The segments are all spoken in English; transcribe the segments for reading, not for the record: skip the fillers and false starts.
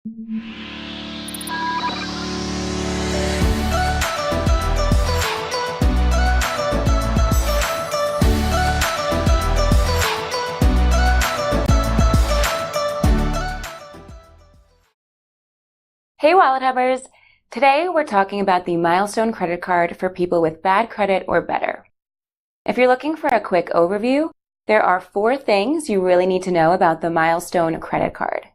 Hey Wallet Hubbers! Today we're talking about the Milestone Credit Card for people with bad credit or better. If you're looking for a quick overview, there are 4 things you really need to know about the Milestone Credit Card.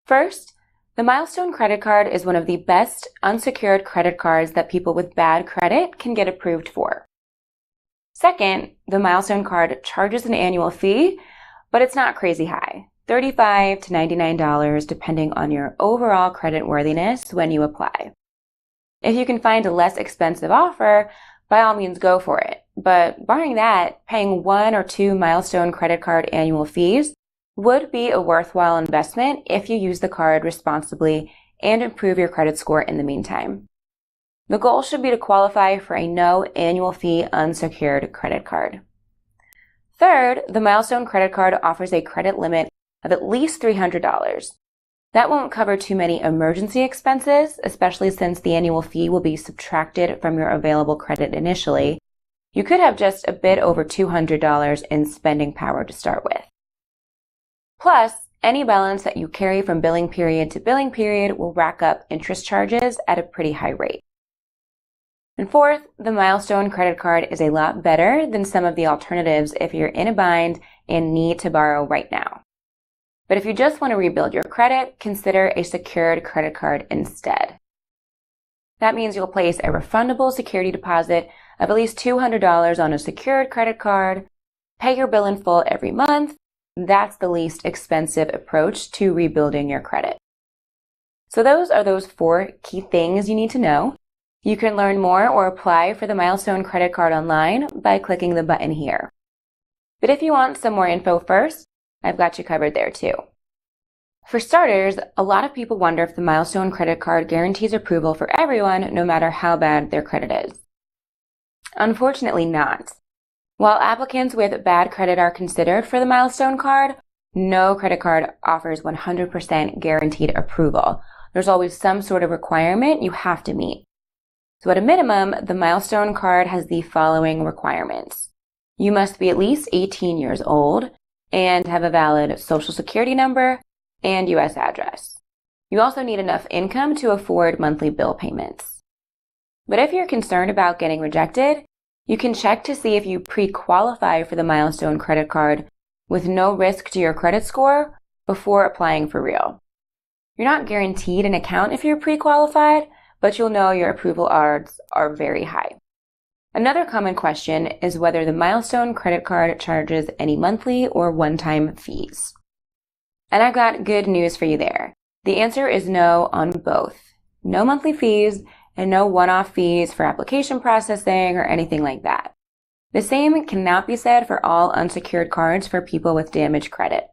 First, the Milestone Credit Card is one of the best unsecured credit cards that people with bad credit can get approved for. Second, the Milestone Card charges an annual fee, but it's not crazy high. $35 to $99 depending on your overall credit worthiness when you apply. If you can find a less expensive offer, by all means go for it. But barring that, paying 1 or 2 Milestone credit card annual fees would be a worthwhile investment if you use the card responsibly and improve your credit score in the meantime. The goal should be to qualify for a no annual fee unsecured credit card. Third, the Milestone credit card offers a credit limit of at least $300. That won't cover too many emergency expenses, especially since the annual fee will be subtracted from your available credit initially. You could have just a bit over $200 in spending power to start with. Plus, any balance that you carry from billing period to billing period will rack up interest charges at a pretty high rate. And fourth, the Milestone credit card is a lot better than some of the alternatives if you're in a bind and need to borrow right now. But if you just want to rebuild your credit, consider a secured credit card instead. That means you'll place a refundable security deposit of at least $200 on a secured credit card, pay your bill in full every month. That's the least expensive approach to rebuilding your credit. So those are those 4 key things you need to know. You can learn more or apply for the Milestone credit card online by clicking the button here. But if you want some more info first, I've got you covered there too. For starters, a lot of people wonder if the Milestone credit card guarantees approval for everyone, no matter how bad their credit is. Unfortunately not. While applicants with bad credit are considered for the Milestone card, no credit card offers 100% guaranteed approval. There's always some sort of requirement you have to meet. So at a minimum, the Milestone card has the following requirements. You must be at least 18 years old and have a valid social security number and U.S. address. You also need enough income to afford monthly bill payments. But if you're concerned about getting rejected, you can check to see if you pre-qualify for the Milestone credit card with no risk to your credit score before applying for real. You're not guaranteed an account if you're pre-qualified, but you'll know your approval odds are very high. Another common question is whether the Milestone credit card charges any monthly or one-time fees. And I've got good news for you there. The answer is no on both. No monthly fees and no one-off fees for application processing or anything like that. The same cannot be said for all unsecured cards for people with damaged credit.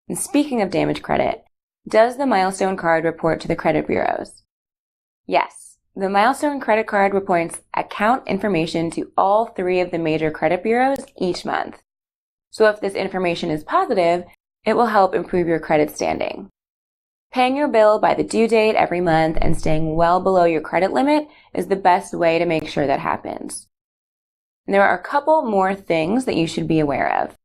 And speaking of damaged credit, does the Milestone card report to the credit bureaus? Yes. The Milestone credit card reports account information to all 3 of the major credit bureaus each month. So if this information is positive, it will help improve your credit standing. Paying your bill by the due date every month and staying well below your credit limit is the best way to make sure that happens. And there are a couple more things that you should be aware of.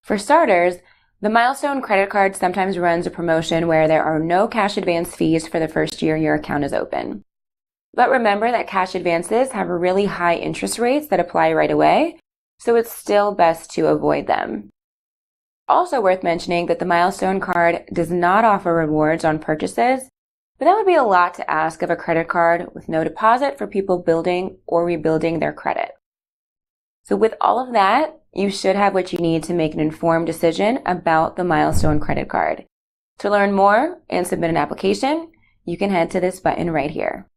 For starters, the Milestone credit card sometimes runs a promotion where there are no cash advance fees for the first year your account is open. But remember that cash advances have really high interest rates that apply right away, so it's still best to avoid them. Also worth mentioning that the Milestone card does not offer rewards on purchases, but that would be a lot to ask of a credit card with no deposit for people building or rebuilding their credit. So with all of that, you should have what you need to make an informed decision about the Milestone credit card. To learn more and submit an application, you can head to this button right here.